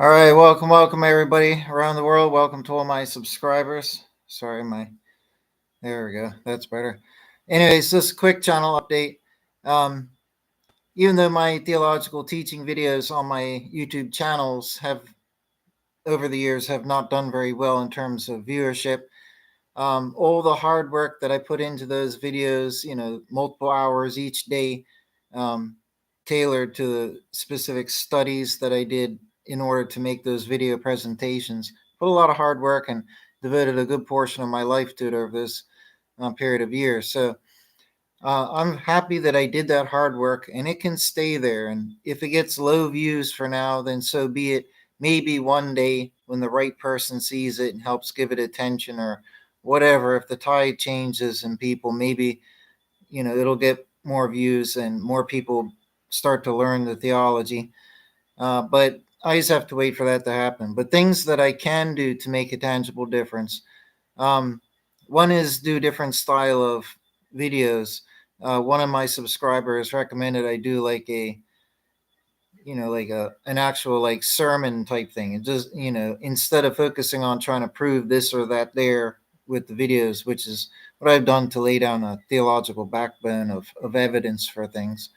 All right, welcome everybody around the world. Welcome to all my subscribers. Sorry, there we go. That's better. Anyways, this quick channel update. Um, Even though my theological teaching videos on my YouTube channels have over the years have not done very well in terms of viewership, all the hard work that I put into those videos, multiple hours each day, um, tailored to the specific studies that I did in order to make those video presentations. Put a lot of hard work and devoted a good portion of my life to it over this period of years. So I'm happy that I did that hard work and it can stay there. And if it gets low views for now, then so be it. Maybe one day when the right person sees it and helps give it attention or whatever, if the tide changes and people maybe, it'll get more views and more people start to learn the theology. But I just have to wait for that to happen. But things that I can do to make a tangible difference. Um, One is do different style of videos. One of my subscribers recommended I do like an actual like sermon type thing. And just, instead of focusing on trying to prove this or that there with the videos, which is what I've done to lay down a theological backbone of evidence for things.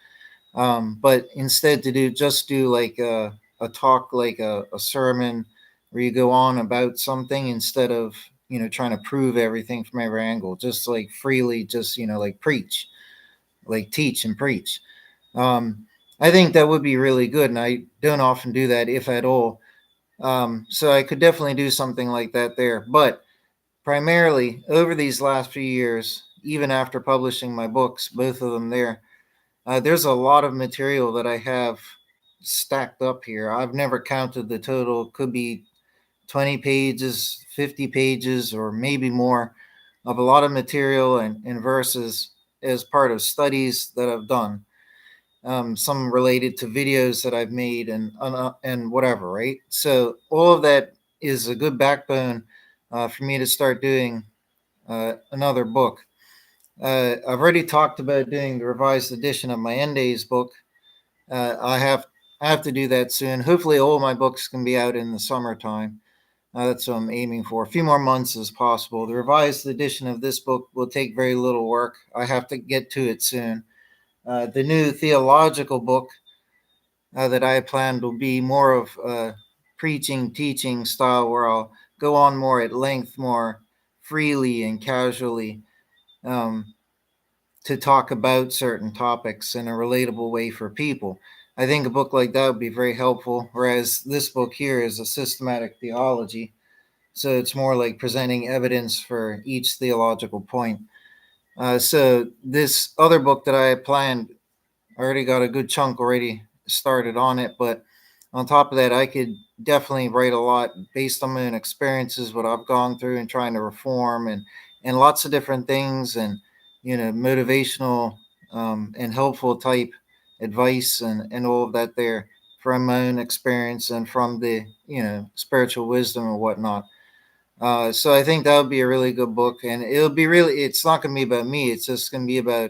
But instead to do like a talk, like a sermon where you go on about something instead of, trying to prove everything from every angle, just like freely, just, like preach, like teach and preach. Um, I think that would be really good. And I don't often do that, if at all. So I could definitely do something like that there. But primarily over these last few years, even after publishing my books, both of them there's a lot of material that I have stacked up here. I've never counted the total. Could be 20 pages, 50 pages, or maybe more of a lot of material and verses as part of studies that I've done. Some related to videos that I've made and whatever, right? So all of that is a good backbone for me to start doing another book. I've already talked about doing the revised edition of my End Days book. Uh, I have I have to do that soon. Hopefully, all my books can be out in the summertime. That's what I'm aiming for. A few more months as possible. The revised edition of this book will take very little work. I have to get to it soon. The new theological book that I planned will be more of a preaching, teaching style where I'll go on more at length, more freely and casually. Um, to talk about certain topics in a relatable way for people. I think a book like that would be very helpful, whereas this book here is a systematic theology. So it's more like presenting evidence for each theological point. So this other book that I planned, I already got a good chunk already started on it, but on top of that, I could definitely write a lot based on my own experiences, what I've gone through and trying to reform and lots of different things and, motivational and helpful type advice and all of that there from my own experience and from the, spiritual wisdom or whatnot. So I think that would be a really good book, and it's not going to be about me. It's just going to be about,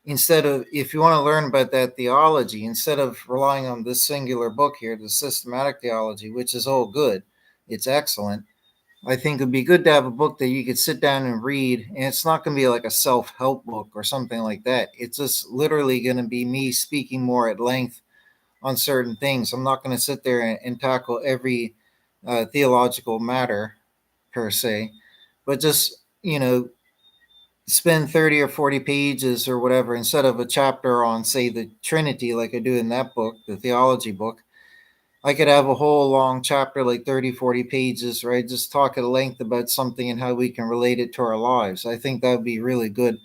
instead of, if you want to learn about that theology, instead of relying on this singular book here, the systematic theology, which is all good, it's excellent. I think it'd be good to have a book that you could sit down and read, and it's not going to be like a self-help book or something like that. It's just literally going to be me speaking more at length on certain things. I'm not going to sit there and tackle every theological matter per se, but just, spend 30 or 40 pages or whatever instead of a chapter on, say, the Trinity, like I do in that book, the theology book. I could have a whole long chapter, like 30, 40 pages, right? Just talk at length about something and how we can relate it to our lives. I think that would be really good.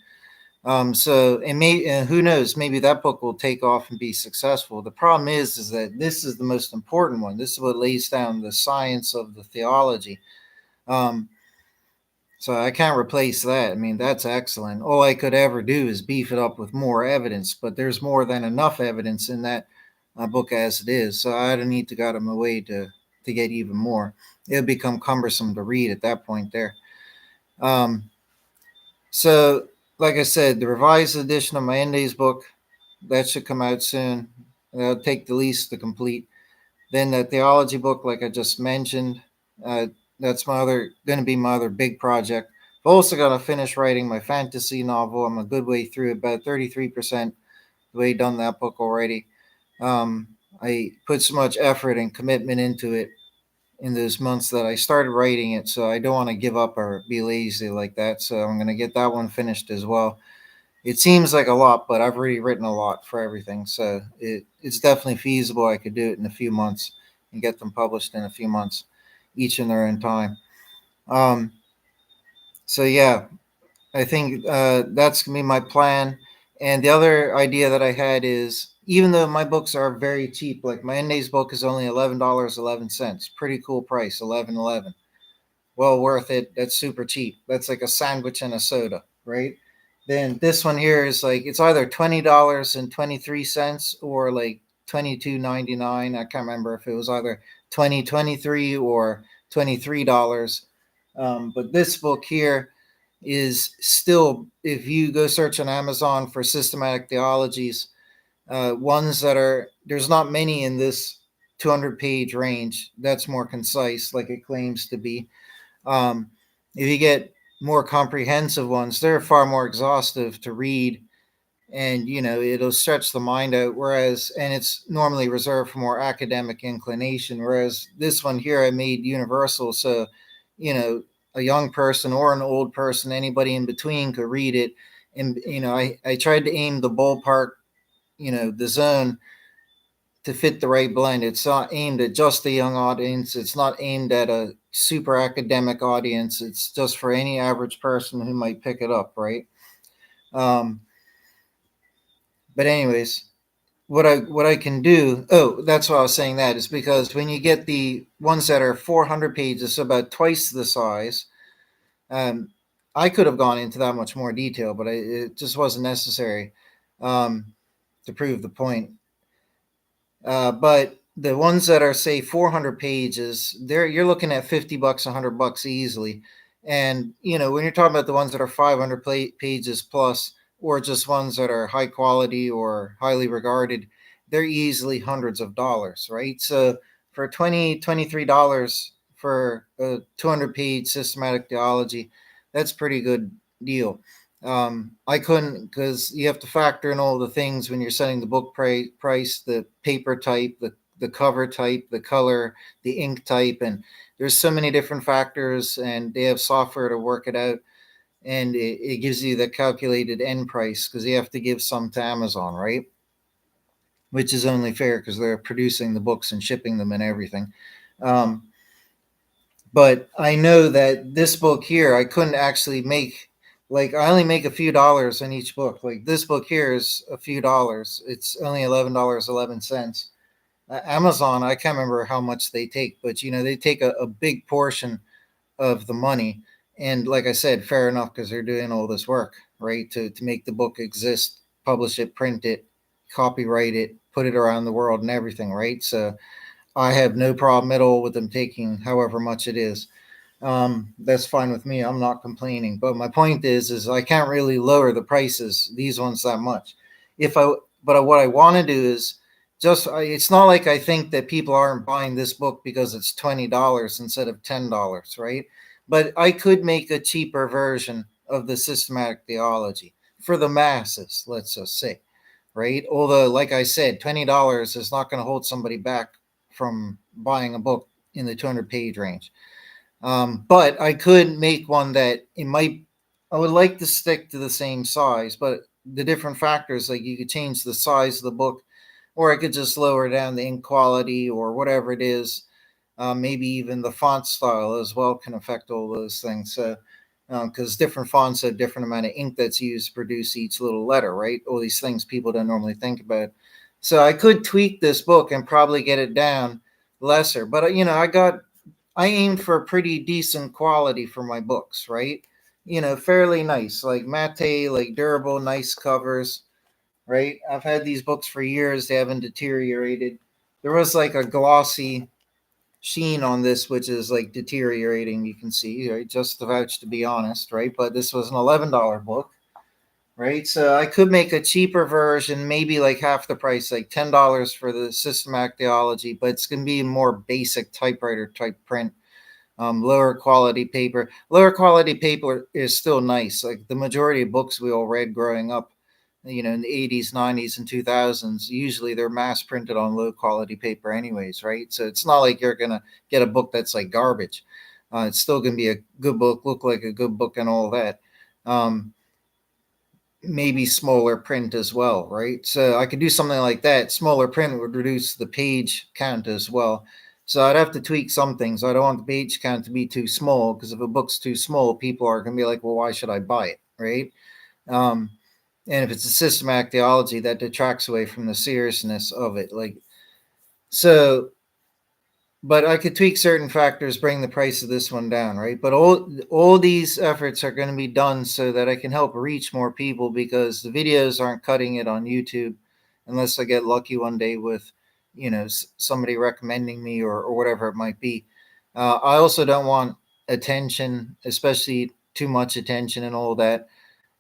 And who knows, maybe that book will take off and be successful. The problem is that this is the most important one. This is what lays down the science of the theology. Um, so I can't replace that. I mean, that's excellent. All I could ever do is beef it up with more evidence, but there's more than enough evidence in that book as it is. So I don't need to go out of my way to get even more. It'll become cumbersome to read at that point there. Um, so, like I said, the revised edition of my End Days book, that should come out soon. It'll take the least to complete. Then the theology book, like I just mentioned, uh, that's going to be my other big project. I've also got to finish writing my fantasy novel. I'm a good way through, about 33% the way done that book already. Um, I put so much effort and commitment into it in those months that I started writing it, so I don't want to give up or be lazy like that. So I'm going to get that one finished as well. It seems like a lot, but I've already written a lot for everything, so it's definitely feasible. I could do it in a few months and get them published in a few months, each in their own time. Um, so yeah, I think that's gonna be my plan. And the other idea that I had is, even though my books are very cheap, like my Endays book is only $11.11, pretty cool price, 11.11. Well worth it. That's super cheap. That's like a sandwich and a soda, right? Then this one here is like, it's either $20.23 or like 22.99. I can't remember if it was either 20.23 or $23. But this book here is still, if you go search on Amazon for systematic theologies, ones that are, there's not many in this 200-page range that's more concise, like it claims to be. um, if you get more comprehensive ones, they're far more exhaustive to read, and it'll stretch the mind out. Whereas, and it's normally reserved for more academic inclination. Whereas this one here, I made universal, so you know a young person or an old person, anybody in between, could read it. And I tried to aim the ballpark, the zone, to fit the right blend. It's not aimed at just a young audience. It's not aimed at a super academic audience. It's just for any average person who might pick it up, right? Um, but anyways, what I can do. Oh, that's why I was saying that is because when you get the ones that are 400 pages, so about twice the size, um, I could have gone into that much more detail, but it just wasn't necessary um, to prove the point. But the ones that are, say, 400 pages, you're looking at $50, $100 easily. And when you're talking about the ones that are 500 pages plus, or just ones that are high quality or highly regarded, they're easily hundreds of dollars, right? So for $23 for a 200-page systematic theology, that's pretty good deal. I couldn't, because you have to factor in all the things when you're setting the book price, the paper type, the cover type, the color, the ink type, and there's so many different factors, and they have software to work it out, and it gives you the calculated end price, because you have to give some to Amazon, right? Which is only fair because they're producing the books and shipping them and everything. Um, but I know that this book here, I couldn't actually make, like, I only make a few dollars on each book. Like this book here is a few dollars. It's only $11.11. Amazon, I can't remember how much they take, but they take a big portion of the money. And like I said, fair enough, because they're doing all this work, right? To make the book exist, publish it, print it, copyright it, put it around the world and everything, right? So I have no problem at all with them taking however much it is. That's fine with me. I'm not complaining. But my point is I can't really lower the prices, these ones, that much. If I, but what I want to do is just, it's not like I think that people aren't buying this book because it's $20 instead of $10, right? But I could make a cheaper version of the systematic theology for the masses, let's just say, right? Although, like I said, $20 is not going to hold somebody back from buying a book in the 200-page range. But I could make one that it might, I would like to stick to the same size, but the different factors, like you could change the size of the book, or I could just lower down the ink quality or whatever it is. Maybe even the font style as well can affect all those things. So, because different fonts have different amount of ink that's used to produce each little letter, right? All these things people don't normally think about. So I could tweak this book and probably get it down lesser. But I aimed for a pretty decent quality for my books, right? Fairly nice, like matte, like durable, nice covers, right? I've had these books for years, they haven't deteriorated. There was like a glossy sheen on this, which is like deteriorating, you can see, right? Just to vouch, to be honest, right? But this was an $11 book. right? So I could make a cheaper version, maybe like half the price, like $10 for the systematic theology, but it's going to be a more basic typewriter type print, lower quality paper. Lower quality paper is still nice. Like the majority of books we all read growing up, in the 80s, 90s, and 2000s, usually they're mass printed on low quality paper, anyways, right? So it's not like you're going to get a book that's like garbage. It's still going to be a good book, look like a good book, and all that. Um, Maybe smaller print as well, right? So I could do something like that. Smaller print would reduce the page count as well. So I'd have to tweak some things. I don't want the page count to be too small, because if a book's too small, people are going to be like, well, why should I buy it, right? Um, and if it's a systematic theology, that detracts away from the seriousness of it. Like, so, but I could tweak certain factors, bring the price of this one down, right? But all these efforts are going to be done so that I can help reach more people, because the videos aren't cutting it on YouTube, unless I get lucky one day with, somebody recommending me, or whatever it might be. I also don't want attention, especially too much attention and all that.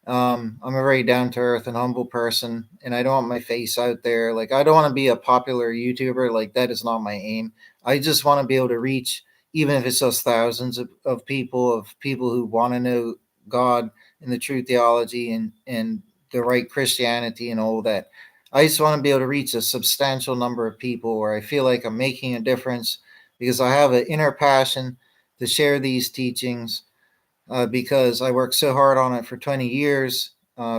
I'm a very down to earth and humble person, and I don't want my face out there. Like, I don't want to be a popular YouTuber. Like, that is not my aim. I just want to be able to reach, even if it's just thousands of people who want to know God and the true theology, and the right Christianity and all that. I just want to be able to reach a substantial number of people where I feel like I'm making a difference, because I have an inner passion to share these teachings, because I worked so hard on it for 20 years,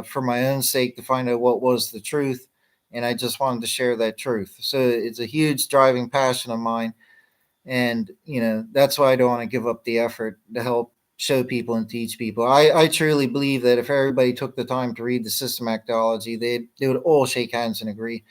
for my own sake, to find out what was the truth. And I just wanted to share that truth. So it's a huge driving passion of mine. And, that's why I don't want to give up the effort to help show people and teach people. I truly believe that if everybody took the time to read the systematic theology, they would all shake hands and agree.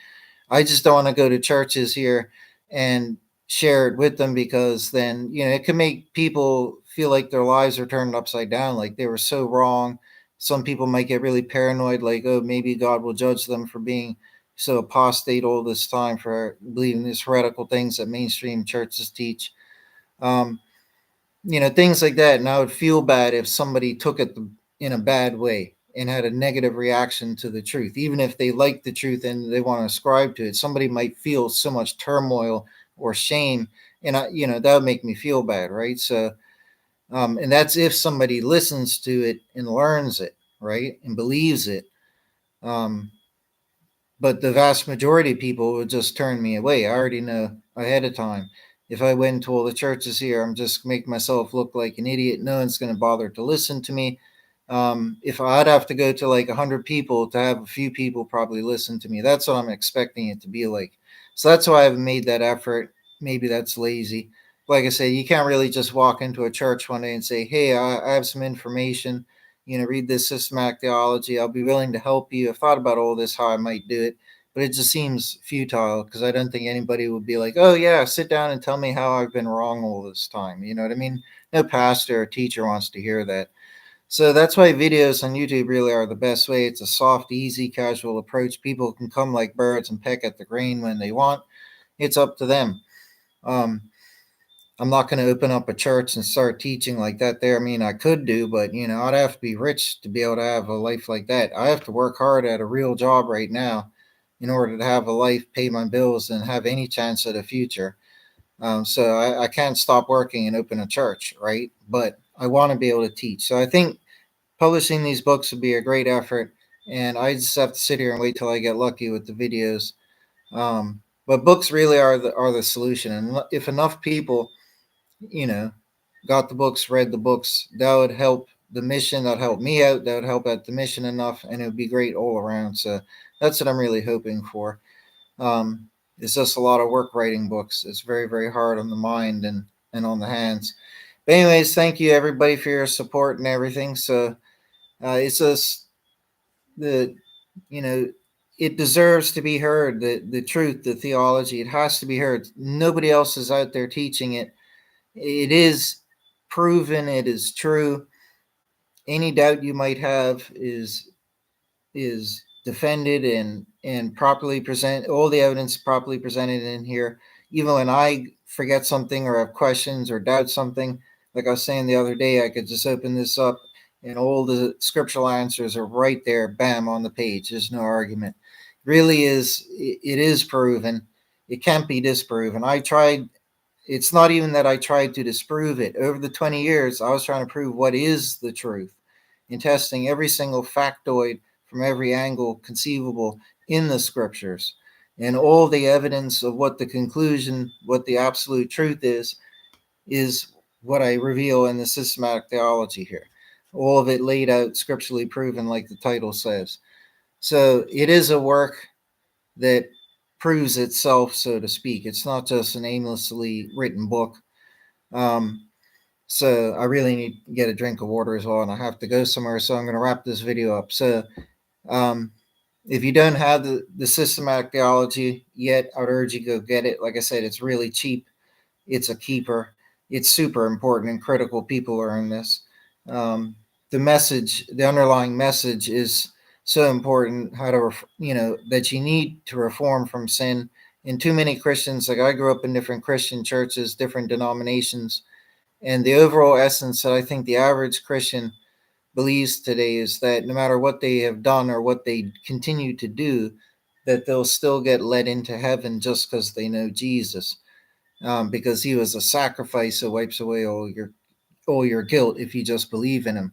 I just don't want to go to churches here and share it with them, because then, it can make people feel like their lives are turned upside down, like they were so wrong. Some people might get really paranoid, like, oh, maybe God will judge them for being so apostate all this time, for believing these heretical things that mainstream churches teach. Um, Things like that. And I would feel bad if somebody took it in a bad way and had a negative reaction to the truth, even if they like the truth and they want to ascribe to it. Somebody might feel so much turmoil or shame, and that would make me feel bad, right? So, and that's if somebody listens to it and learns it, right, and believes it. Um, but the vast majority of people would just turn me away. I already know ahead of time. If I went to all the churches here, I'm just make myself look like an idiot. No one's going to bother to listen to me. If I'd have to go to like 100 people to have a few people probably listen to me, that's what I'm expecting it to be like. So that's why I haven't made that effort. Maybe that's lazy. Like I said, you can't really just walk into a church one day and say, "Hey, I have some information. Read this systematic theology. I'll be willing to help you. I've thought about all this, how I might do it." But it just seems futile, because I don't think anybody would be like, "Oh, yeah, sit down and tell me how I've been wrong all this time." You know what I mean? No pastor or teacher wants to hear that. So that's why videos on YouTube really are the best way. It's a soft, easy, casual approach. People can come like birds and peck at the grain when they want. It's up to them. Um, I'm not going to open up a church and start teaching like that there. I mean, I could do, but I'd have to be rich to be able to have a life like that. I have to work hard at a real job right now in order to have a life, pay my bills, and have any chance at a future. So I can't stop working and open a church, right? But I want to be able to teach. So I think publishing these books would be a great effort, and I just have to sit here and wait till I get lucky with the videos. But books really are the solution, and if enough people, you know, got the books, read the books, that would help the mission. That would help me out. That would help out the mission enough, and it would be great all around. So that's what I'm really hoping for. It's just a lot of work writing books. It's very, very hard on the mind and on the hands. But anyways, thank you everybody for your support and everything. So it's just the, you know, it deserves to be heard. The truth, the theology, it has to be heard. Nobody else is out there teaching it. It is proven. It is true. Any doubt you might have is defended and properly present, all the evidence properly presented in here. Even when I forget something or have questions or doubt something, like I was saying the other day, I could just open this up and all the scriptural answers are right there, bam, on the page. There's no argument. Really is, it is proven. It can't be disproven. I tried, it's not even that I tried to disprove it. Over the 20 years, I was trying to prove what is the truth in testing every single factoid from every angle conceivable in the scriptures. And all the evidence of what the conclusion, what the absolute truth is what I reveal in the systematic theology here. All of it laid out, scripturally proven, like the title says. So it is a work that proves itself, so to speak. It's not just an aimlessly written book. So I really need to get a drink of water as well, and I have to go somewhere. So I'm going to wrap this video up. So um, if you don't have the systematic theology yet, I would urge you to go get it. Like I said, it's really cheap. It's a keeper. It's super important and critical. People learn this. The message, the underlying message, is so important. How to, that you need to reform from sin. And too many Christians, like I grew up in different Christian churches, different denominations, and the overall essence that I think the average Christian believes today is that no matter what they have done or what they continue to do, that they'll still get led into heaven just because they know Jesus, because he was a sacrifice that wipes away all your guilt if you just believe in him.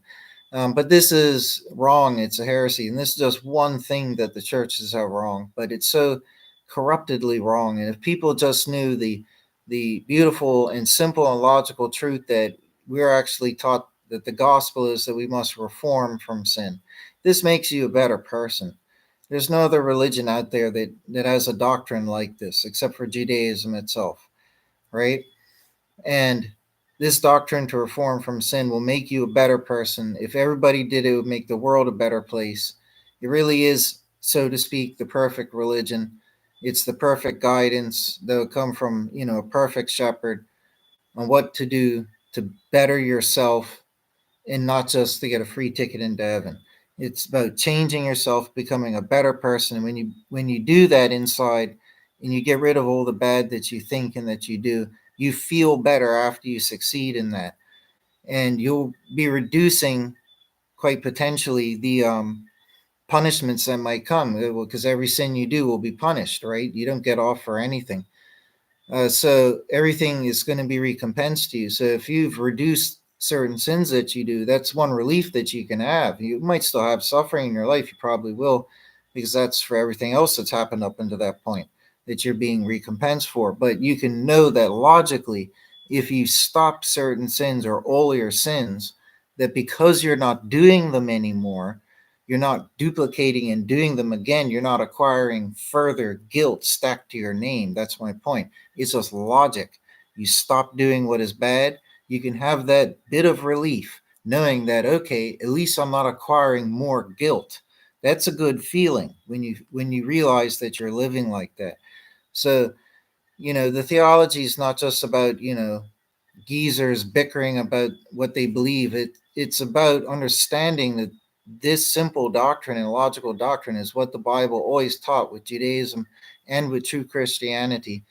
But this is wrong. It's a heresy, and this is just one thing that the churches are wrong. But it's so corruptedly wrong. And if people just knew the beautiful and simple and logical truth that we're actually taught that the gospel is that we must reform from sin, this makes you a better person. There's no other religion out there that has a doctrine like this, except for Judaism itself, right? And this doctrine to reform from sin will make you a better person. If everybody did it, it would make the world a better place. It really is, so to speak, the perfect religion. It's the perfect guidance that will come from, a perfect shepherd on what to do to better yourself and not just to get a free ticket into heaven. It's about changing yourself, becoming a better person. And when you do that inside and you get rid of all the bad that you think and that you do, you feel better after you succeed in that. And you'll be reducing quite potentially the punishments that might come, because every sin you do will be punished, right? You don't get off for anything. So everything is going to be recompensed to you. So if you've reduced certain sins that you do, that's one relief that you can have. You might still have suffering in your life. You probably will, because that's for everything else that's happened up until that point that you're being recompensed for. But you can know that logically, if you stop certain sins or all your sins, that because you're not doing them anymore, you're not duplicating and doing them again, you're not acquiring further guilt stacked to your name. That's my point. It's just logic. You stop doing what is bad, you can have that bit of relief knowing that, okay, at least I'm not acquiring more guilt. That's a good feeling when you realize that you're living like that. So, the theology is not just about, geezers bickering about what they believe. It's about understanding that this simple doctrine and logical doctrine is what the Bible always taught with Judaism and with true Christianity.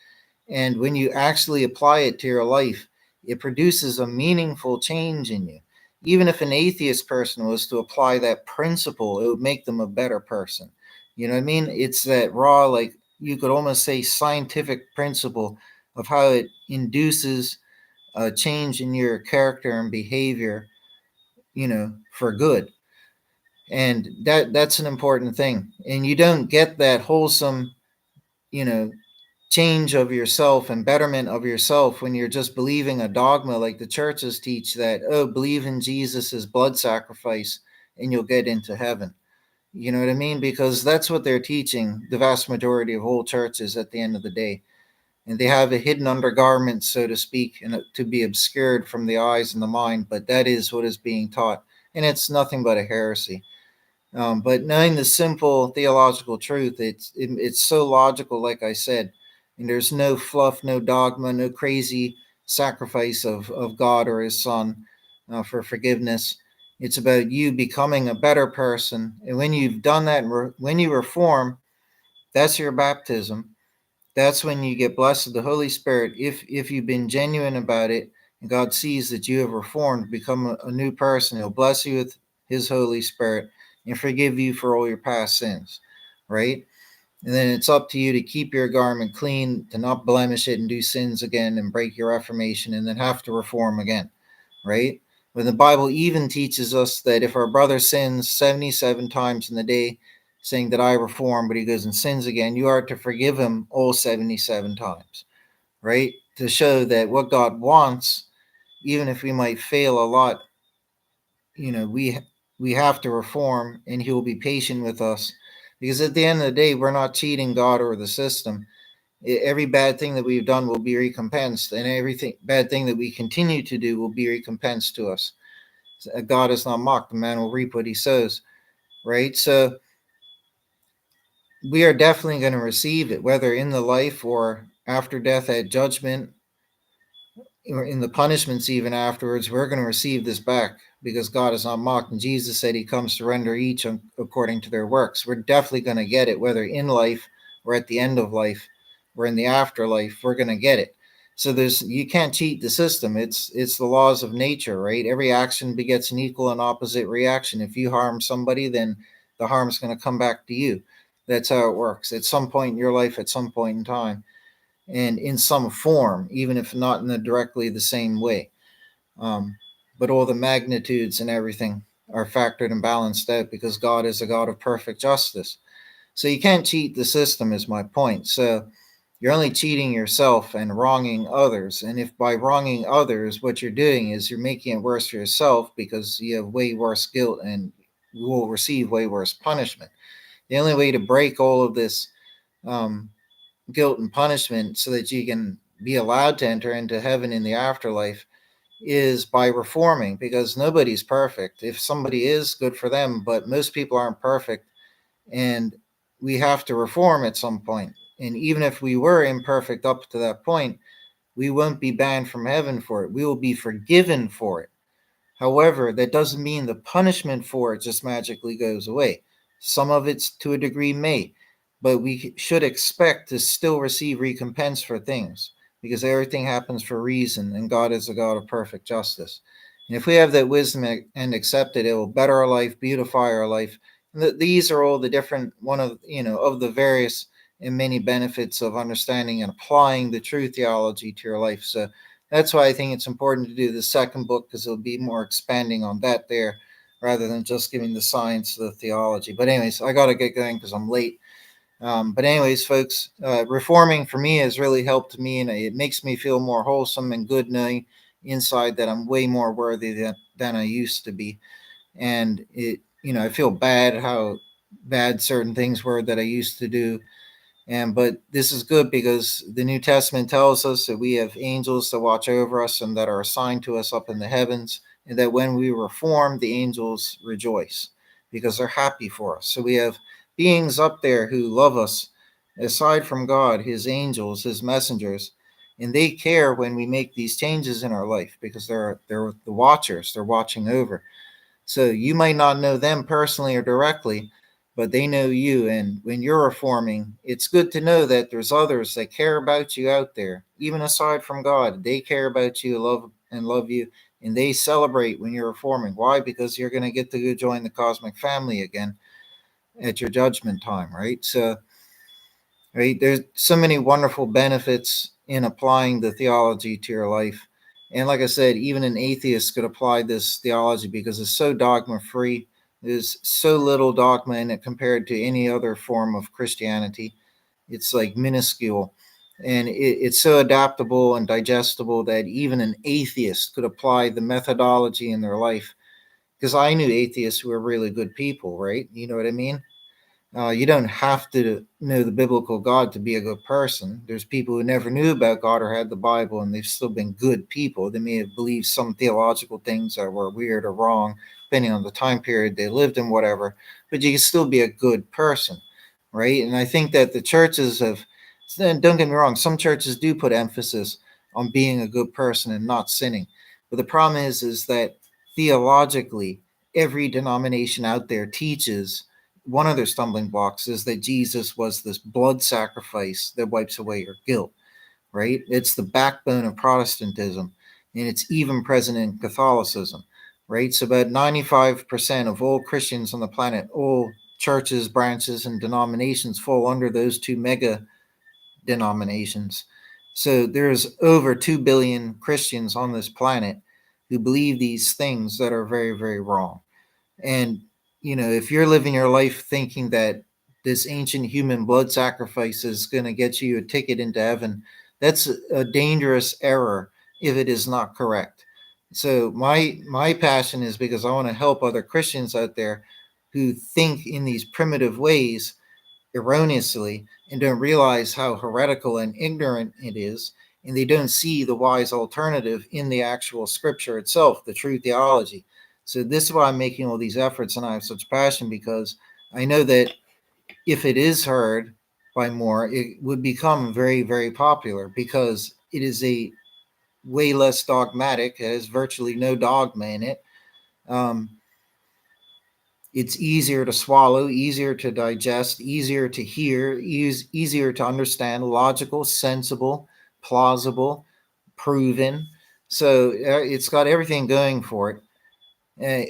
And when you actually apply it to your life, it produces a meaningful change in you. Even if an atheist person was to apply that principle, it would make them a better person. You know what I mean? It's that raw, like you could almost say scientific principle of how it induces a change in your character and behavior, for good. And that's an important thing. And you don't get that wholesome, you know, change of yourself and betterment of yourself when you're just believing a dogma like the churches teach that, oh, believe in Jesus' blood sacrifice and you'll get into heaven. You know what I mean? Because that's what they're teaching the vast majority of whole churches at the end of the day. And they have a hidden undergarment, so to speak, and to be obscured from the eyes and the mind, but that is what is being taught. And it's nothing but a heresy. But knowing the simple theological truth, it's so logical, like I said, and there's no fluff, no dogma, no crazy sacrifice of God or His Son for forgiveness. It's about you becoming a better person, and when you've done that, when you reform, that's your baptism. That's when you get blessed with the Holy Spirit. If you've been genuine about it, and God sees that you have reformed, become a new person, He'll bless you with His Holy Spirit and forgive you for all your past sins, right? And then it's up to you to keep your garment clean, to not blemish it and do sins again and break your reformation and then have to reform again, right? But the Bible even teaches us that if our brother sins 77 times in the day, saying that I reform, but he goes and sins again, you are to forgive him all 77 times, right? To show that what God wants, even if we might fail a lot, we have to reform and he will be patient with us, because at the end of the day we're not cheating God or the system. Every bad thing that we've done will be recompensed, and everything bad thing that we continue to do will be recompensed to us. God is not mocked. The man will reap what he sows, right? So we are definitely going to receive it, whether in the life or after death at judgment, or in the punishments even afterwards. We're going to receive this back because God is not mocked. And Jesus said he comes to render each according to their works. We're definitely going to get it, whether in life or at the end of life or in the afterlife. We're going to get it. So you can't cheat the system. It's the laws of nature, right? Every action begets an equal and opposite reaction. If you harm somebody, then the harm's going to come back to you. That's how it works. At some point in your life, at some point in time, and in some form, even if not in directly the same way. Um, but all the magnitudes and everything are factored and balanced out because God is a God of perfect justice. So you can't cheat the system, is my point. So you're only cheating yourself and wronging others. And if by wronging others, what you're doing is you're making it worse for yourself because you have way worse guilt and you will receive way worse punishment. The only way to break all of this um, guilt and punishment so that you can be allowed to enter into heaven in the afterlife is by reforming, because nobody's perfect. If somebody is, good for them, but most people aren't perfect, and we have to reform at some point. And even if we were imperfect up to that point, we won't be banned from heaven for it. We will be forgiven for it. However, that doesn't mean the punishment for it just magically goes away. Some of it, to a degree, may, but we should expect to still receive recompense for things because everything happens for a reason, and God is a God of perfect justice. And if we have that wisdom and accept it, it will better our life, beautify our life. And these are all the different of the various and many benefits of understanding and applying the true theology to your life. So that's why I think it's important to do the second book, because it'll be more expanding on that there rather than just giving the science, the theology. But anyways, I got to get going because I'm late. But anyways, folks, reforming for me has really helped me, and it makes me feel more wholesome and good knowing inside that I'm way more worthy than I used to be. And I feel bad how bad certain things were that I used to do, but this is good because the New Testament tells us that we have angels that watch over us and that are assigned to us up in the heavens, and that when we reform, the angels rejoice because they're happy for us. So we have beings up there who love us, aside from God, his angels, his messengers, and they care when we make these changes in our life because they're the watchers, they're watching over. So you might not know them personally or directly, but they know you. And when you're reforming, it's good to know that there's others that care about you out there, even aside from God. They care about you, love you, and they celebrate when you're reforming. Why? Because you're going to get to go join the cosmic family again at your judgment time, right? So, right, there's so many wonderful benefits in applying the theology to your life. And like I said, even an atheist could apply this theology because it's so dogma free. There's so little dogma in it compared to any other form of Christianity. It's like minuscule. And it's so adaptable and digestible that even an atheist could apply the methodology in their life. Because I knew atheists who were really good people, right? You know what I mean? You don't have to know the biblical God to be a good person. There's people who never knew about God or had the Bible, and they've still been good people. They may have believed some theological things that were weird or wrong, depending on the time period they lived in, whatever. But you can still be a good person, right? And I think that the churches have, don't get me wrong, some churches do put emphasis on being a good person and not sinning. But the problem is that theologically, every denomination out there teaches one of their stumbling blocks is that Jesus was this blood sacrifice that wipes away your guilt, right? It's the backbone of Protestantism, and it's even present in Catholicism. right? So about 95% of all Christians on the planet, all churches, branches, and denominations fall under those two mega denominations. So there's over 2 billion Christians on this planet who believe these things that are very, very wrong. And, if you're living your life thinking that this ancient human blood sacrifice is going to get you a ticket into heaven, that's a dangerous error if it is not correct. So my passion is because I want to help other Christians out there who think in these primitive ways erroneously and don't realize how heretical and ignorant it is, and they don't see the wise alternative in the actual scripture itself, the true theology. So this is why I'm making all these efforts, and I have such passion because I know that if it is heard by more, it would become very, very popular because it is a way less dogmatic. It has virtually no dogma in it. Um, it's easier to swallow, easier to digest, easier to hear, easier to understand, logical, sensible, plausible, proven. So it's got everything going for it.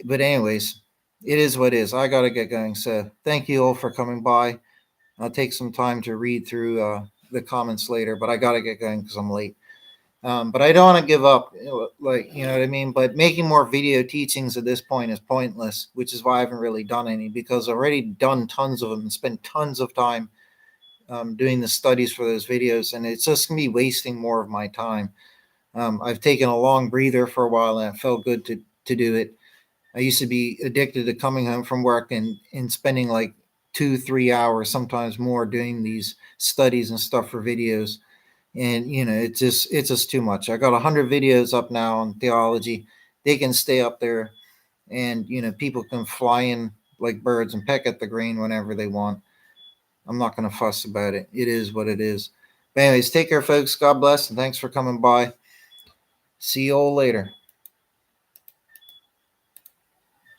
But anyways, it is what it is. I got to get going. So thank you all for coming by. I'll take some time to read through the comments later, but I got to get going because I'm late. But I don't want to give up, like, you know what I mean? But making more video teachings at this point is pointless, which is why I haven't really done any, because I've already done tons of them and spent tons of time doing the studies for those videos, and it's just going to be wasting more of my time. I've taken a long breather for a while, and it felt good to do it. I used to be addicted to coming home from work and spending like 2-3 hours, sometimes more, doing these studies and stuff for videos. And it's just too much. I got 100 videos up now on theology. They can stay up there, and people can fly in like birds and peck at the grain whenever they want. I'm not going to fuss about it. It is what it is. But anyways, take care, folks. God bless, and thanks for coming by. See you all later.